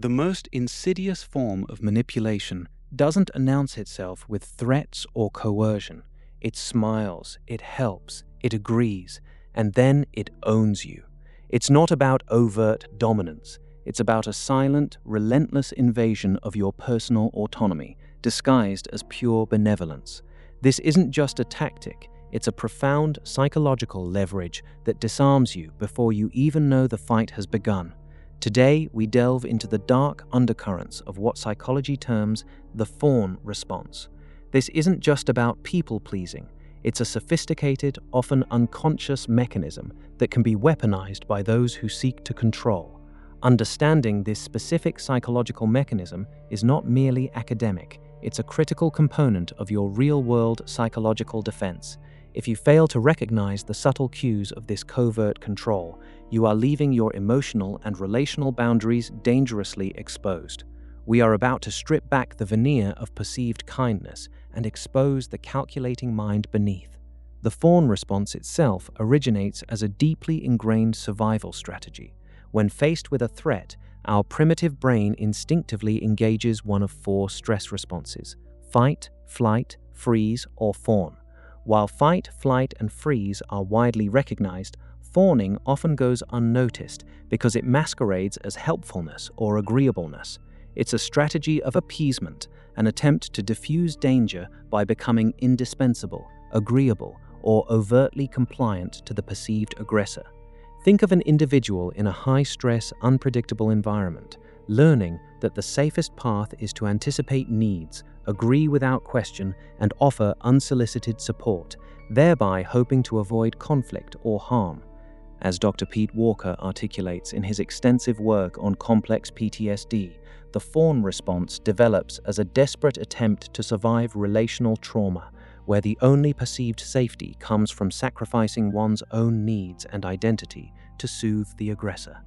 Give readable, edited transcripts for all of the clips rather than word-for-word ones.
The most insidious form of manipulation doesn't announce itself with threats or coercion. It smiles, it helps, it agrees, and then it owns you. It's not about overt dominance. It's about a silent, relentless invasion of your personal autonomy, disguised as pure benevolence. This isn't just a tactic, it's a profound psychological leverage that disarms you before you even know the fight has begun. Today, we delve into the dark undercurrents of what psychology terms the Fawn Response. This isn't just about people-pleasing. It's a sophisticated, often unconscious mechanism that can be weaponized by those who seek to control. Understanding this specific psychological mechanism is not merely academic. It's a critical component of your real-world psychological defense. If you fail to recognize the subtle cues of this covert control, you are leaving your emotional and relational boundaries dangerously exposed. We are about to strip back the veneer of perceived kindness and expose the calculating mind beneath. The Fawn Response itself originates as a deeply ingrained survival strategy. When faced with a threat, our primitive brain instinctively engages one of four stress responses: fight, flight, freeze, or fawn. While fight, flight, and freeze are widely recognized, fawning often goes unnoticed because it masquerades as helpfulness or agreeableness. It's a strategy of appeasement, an attempt to diffuse danger by becoming indispensable, agreeable, or overtly compliant to the perceived aggressor. Think of an individual in a high-stress, unpredictable environment, learning that the safest path is to anticipate needs, agree without question, and offer unsolicited support, thereby hoping to avoid conflict or harm. As Dr. Pete Walker articulates in his extensive work on complex PTSD, the Fawn Response develops as a desperate attempt to survive relational trauma, where the only perceived safety comes from sacrificing one's own needs and identity to soothe the aggressor.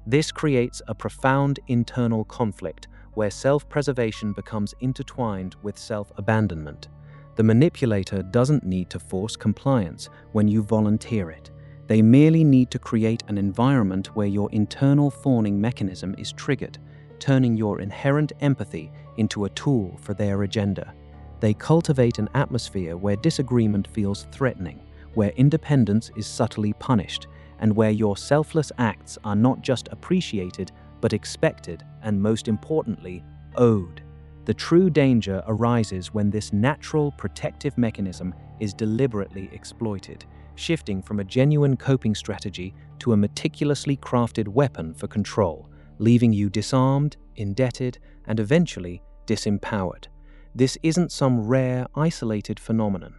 This creates a profound internal conflict where self-preservation becomes intertwined with self-abandonment. The manipulator doesn't need to force compliance when you volunteer it. They merely need to create an environment where your internal fawning mechanism is triggered, turning your inherent empathy into a tool for their agenda. They cultivate an atmosphere where disagreement feels threatening, where independence is subtly punished, and where your selfless acts are not just appreciated, but expected, and most importantly, owed. The true danger arises when this natural protective mechanism is deliberately exploited, shifting from a genuine coping strategy to a meticulously crafted weapon for control, leaving you disarmed, indebted, and eventually disempowered. This isn't some rare, isolated phenomenon.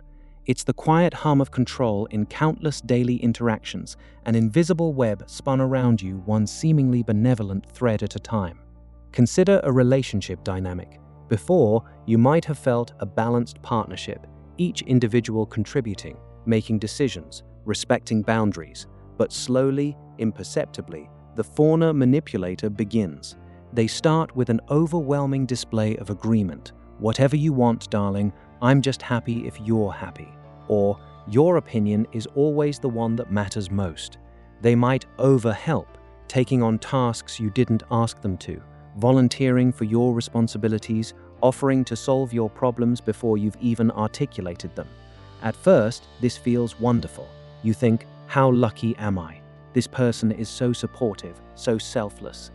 It's the quiet hum of control in countless daily interactions, an invisible web spun around you, one seemingly benevolent thread at a time. Consider a relationship dynamic. Before, you might have felt a balanced partnership, each individual contributing, making decisions, respecting boundaries. But slowly, imperceptibly, the fawner manipulator begins. They start with an overwhelming display of agreement. Whatever you want, darling, I'm just happy if you're happy. Or, your opinion is always the one that matters most. They might overhelp, taking on tasks you didn't ask them to, volunteering for your responsibilities, offering to solve your problems before you've even articulated them. At first, this feels wonderful. You think, how lucky am I? This person is so supportive, so selfless.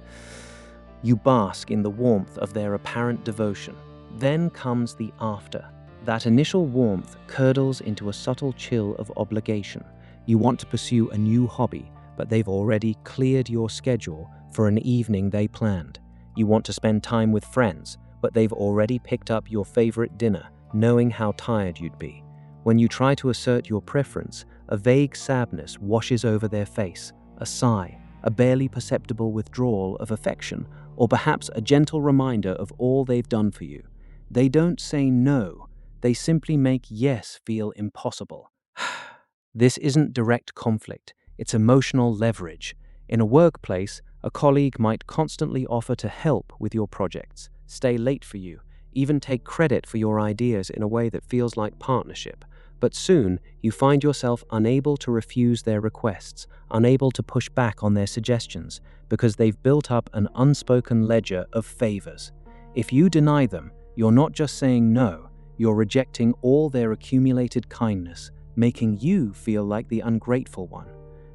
You bask in the warmth of their apparent devotion. Then comes the after. That initial warmth curdles into a subtle chill of obligation. You want to pursue a new hobby, but they've already cleared your schedule for an evening they planned. You want to spend time with friends, but they've already picked up your favorite dinner, knowing how tired you'd be. When you try to assert your preference, a vague sadness washes over their face, a sigh, a barely perceptible withdrawal of affection, or perhaps a gentle reminder of all they've done for you. They don't say no, they simply make yes feel impossible. This isn't direct conflict, it's emotional leverage. In a workplace, a colleague might constantly offer to help with your projects, stay late for you, even take credit for your ideas in a way that feels like partnership. But soon, you find yourself unable to refuse their requests, unable to push back on their suggestions, because they've built up an unspoken ledger of favors. If you deny them, you're not just saying no, you're rejecting all their accumulated kindness, making you feel like the ungrateful one.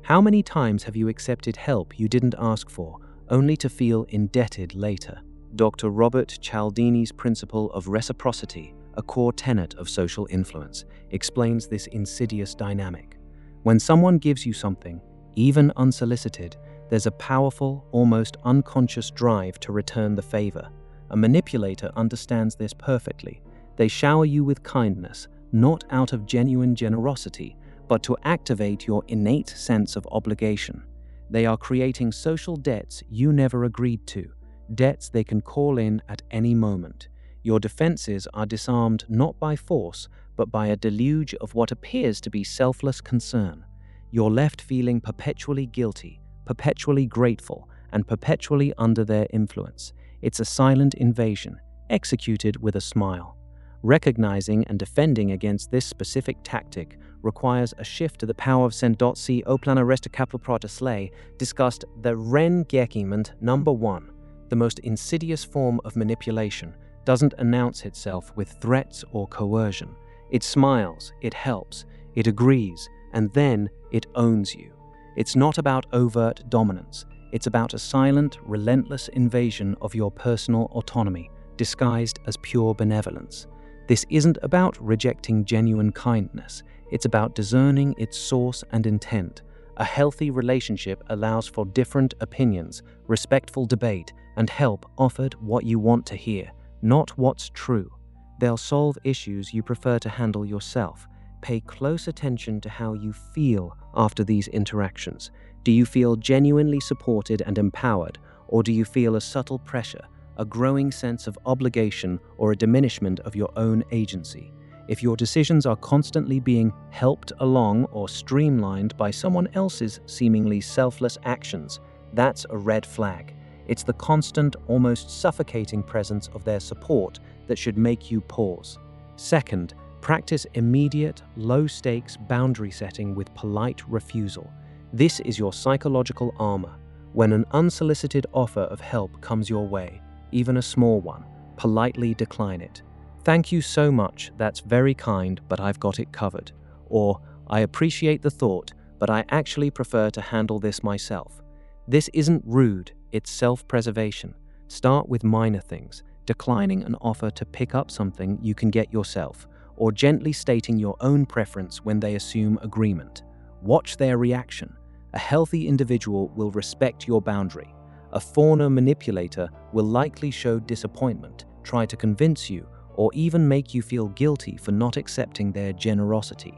How many times have you accepted help you didn't ask for, only to feel indebted later? Dr. Robert Cialdini's principle of reciprocity, a core tenet of social influence, explains this insidious dynamic. When someone gives you something, even unsolicited, there's a powerful, almost unconscious drive to return the favor. A manipulator understands this perfectly. They shower you with kindness, not out of genuine generosity, but to activate your innate sense of obligation. They are creating social debts you never agreed to, debts they can call in at any moment. Your defenses are disarmed not by force, but by a deluge of what appears to be selfless concern. You're left feeling perpetually guilty, perpetually grateful, and perpetually under their influence. It's a silent invasion, executed with a smile. Recognizing and defending against this specific tactic requires a shift to the power of sen.c o plana resta capital prata slay, discussed the ren gekiment number 1. The most insidious form of manipulation doesn't announce itself with threats or coercion. It smiles, it helps, it agrees, and then it owns you. It's not about overt dominance. It's about a silent, relentless invasion of your personal autonomy, disguised as pure benevolence. This isn't about rejecting genuine kindness. It's about discerning its source and intent. A healthy relationship allows for different opinions, respectful debate, and help offered what you want to hear, not what's true. They'll solve issues you prefer to handle yourself. Pay close attention to how you feel after these interactions. Do you feel genuinely supported and empowered, or do you feel a subtle pressure, a growing sense of obligation, or a diminishment of your own agency? If your decisions are constantly being helped along or streamlined by someone else's seemingly selfless actions, that's a red flag. It's the constant, almost suffocating presence of their support that should make you pause. Second, practice immediate, low-stakes boundary setting with polite refusal. This is your psychological armor. When an unsolicited offer of help comes your way, even a small one, politely decline it. "Thank you so much, that's very kind, but I've got it covered." Or, "I appreciate the thought, but I actually prefer to handle this myself." This isn't rude, it's self-preservation. Start with minor things, declining an offer to pick up something you can get yourself, or gently stating your own preference when they assume agreement. Watch their reaction. A healthy individual will respect your boundary. A fawner manipulator will likely show disappointment, try to convince you, or even make you feel guilty for not accepting their generosity.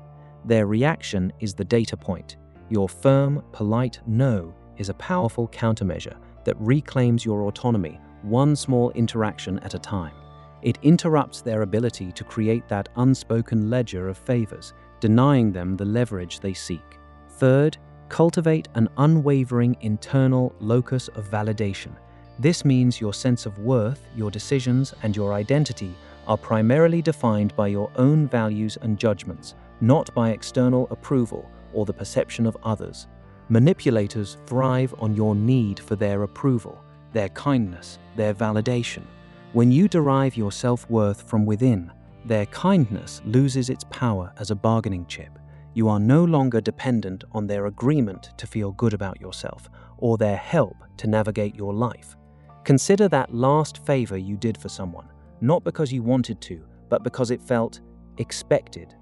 Their reaction is the data point. Your firm, polite no is a powerful countermeasure that reclaims your autonomy one small interaction at a time. It interrupts their ability to create that unspoken ledger of favors, denying them the leverage they seek. Third, cultivate an unwavering internal locus of validation. This means your sense of worth, your decisions, and your identity are primarily defined by your own values and judgments, not by external approval or the perception of others. Manipulators thrive on your need for their approval, their kindness, their validation. When you derive your self-worth from within, their kindness loses its power as a bargaining chip. You are no longer dependent on their agreement to feel good about yourself or their help to navigate your life. Consider that last favor you did for someone, not because you wanted to, but because it felt expected.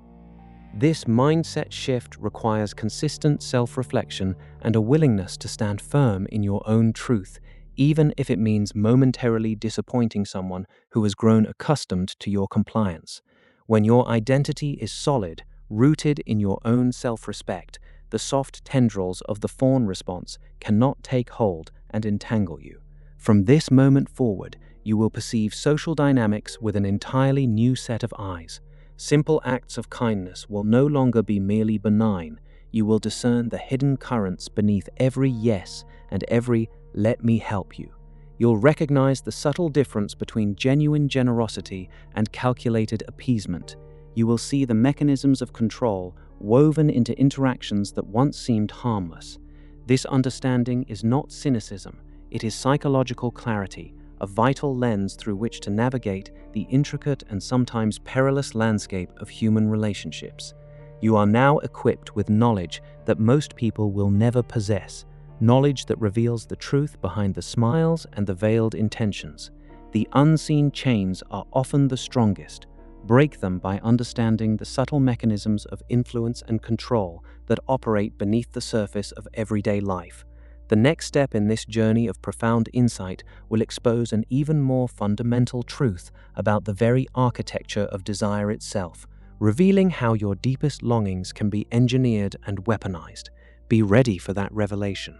This mindset shift requires consistent self-reflection and a willingness to stand firm in your own truth, even if it means momentarily disappointing someone who has grown accustomed to your compliance. When your identity is solid, rooted in your own self-respect, the soft tendrils of the Fawn Response cannot take hold and entangle you. From this moment forward, you will perceive social dynamics with an entirely new set of eyes. Simple acts of kindness will no longer be merely benign. You will discern the hidden currents beneath every yes and every "let me help you." You'll recognize the subtle difference between genuine generosity and calculated appeasement. You will see the mechanisms of control woven into interactions that once seemed harmless. This understanding is not cynicism, it is psychological clarity, a vital lens through which to navigate the intricate and sometimes perilous landscape of human relationships. You are now equipped with knowledge that most people will never possess, knowledge that reveals the truth behind the smiles and the veiled intentions. The unseen chains are often the strongest. Break them by understanding the subtle mechanisms of influence and control that operate beneath the surface of everyday life. The next step in this journey of profound insight will expose an even more fundamental truth about the very architecture of desire itself, revealing how your deepest longings can be engineered and weaponized. Be ready for that revelation.